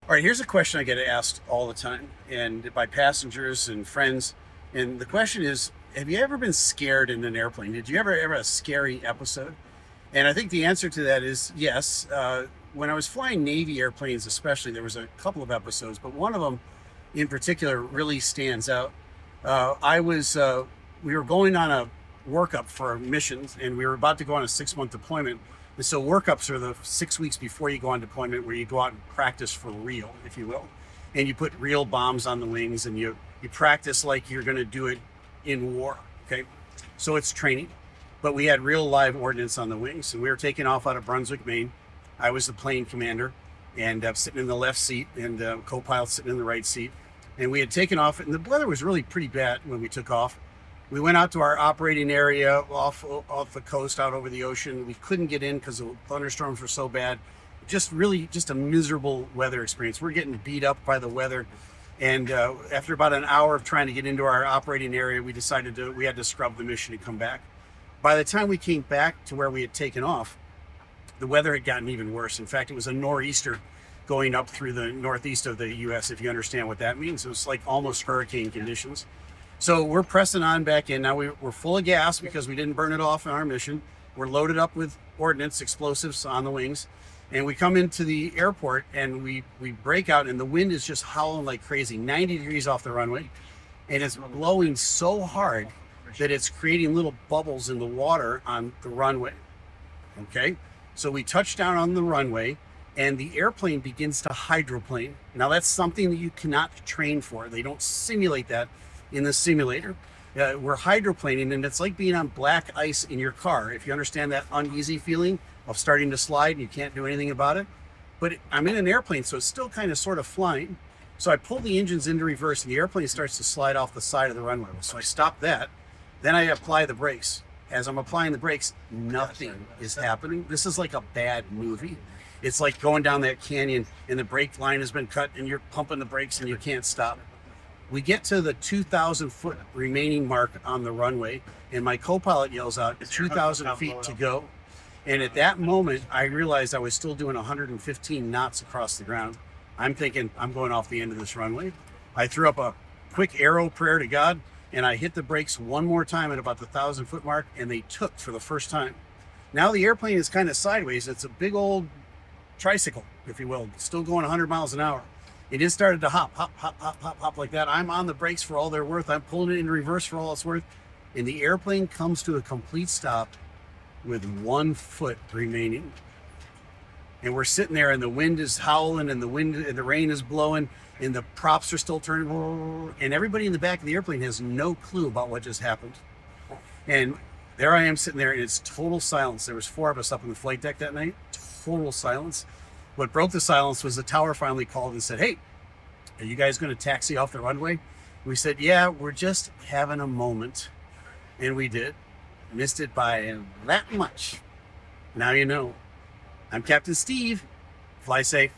All right, here's a question I get asked all the time, and by passengers and friends. And the question is, have you ever been scared in an airplane? Did you ever have a scary episode? And I think the answer to that is yes. When I was flying Navy airplanes, especially, there was a couple of episodes, but one of them in particular really stands out. We were going on a workup for missions, and we were about to go on a 6-month deployment. And so workups are the 6 weeks before you go on deployment, where you go out and practice for real, if you will. And you put real bombs on the wings, and you practice like you're going to do it in war. Okay, so it's training, but we had real live ordnance on the wings, and we were taking off out of Brunswick, Maine. I was the plane commander, and I'm sitting in the left seat, and co-pilot sitting in the right seat. And we had taken off, and the weather was really pretty bad when we took off. We went out to our operating area off the coast, out over the ocean. We couldn't get in because the thunderstorms were so bad. Just a miserable weather experience. We're getting beat up by the weather. And after about an hour of trying to get into our operating area, we decided we had to scrub the mission and come back. By the time we came back to where we had taken off, the weather had gotten even worse. In fact, it was a nor'easter going up through the northeast of the U.S., if you understand what that means. It was like almost hurricane conditions. So we're pressing on back in. Now we're full of gas because we didn't burn it off in our mission. We're loaded up with ordnance, explosives on the wings. And we come into the airport, and we break out, and the wind is just howling like crazy, 90 degrees off the runway. And it's blowing so hard that it's creating little bubbles in the water on the runway. Okay? So we touch down on the runway, and the airplane begins to hydroplane. Now that's something that you cannot train for. They don't simulate that in the simulator. We're hydroplaning, and it's like being on black ice in your car. If you understand that uneasy feeling of starting to slide and you can't do anything about it. But I'm in an airplane, so it's still kind of sort of flying. So I pull the engines into reverse, and the airplane starts to slide off the side of the runway. So I stop that. Then I apply the brakes. As I'm applying the brakes, nothing is happening. This is like a bad movie. It's like going down that canyon, and the brake line has been cut, and you're pumping the brakes, and you can't stop. We get to the 2,000 foot remaining mark on the runway, and my co-pilot yells out, 2,000 feet to go. And at that moment, I realized I was still doing 115 knots across the ground. I'm thinking, I'm going off the end of this runway. I threw up a quick arrow prayer to God, and I hit the brakes one more time at about the 1,000 foot mark, and they took for the first time. Now the airplane is kind of sideways. It's a big old tricycle, if you will, still going 100 miles an hour. It just started to hop, hop, hop, hop, hop, hop like that. I'm on the brakes for all they're worth. I'm pulling it in reverse for all it's worth. And the airplane comes to a complete stop with 1 foot remaining. And we're sitting there, and the wind is howling, and the rain is blowing, and the props are still turning. And everybody in the back of the airplane has no clue about what just happened. And there I am sitting there, and it's total silence. There was 4 of us up on the flight deck that night. Total silence. What broke the silence was the tower finally called and said, "Hey, are you guys going to taxi off the runway?" We said, "Yeah, we're just having a moment." And we did. Missed it by that much. Now you know. I'm Captain Steve. Fly safe.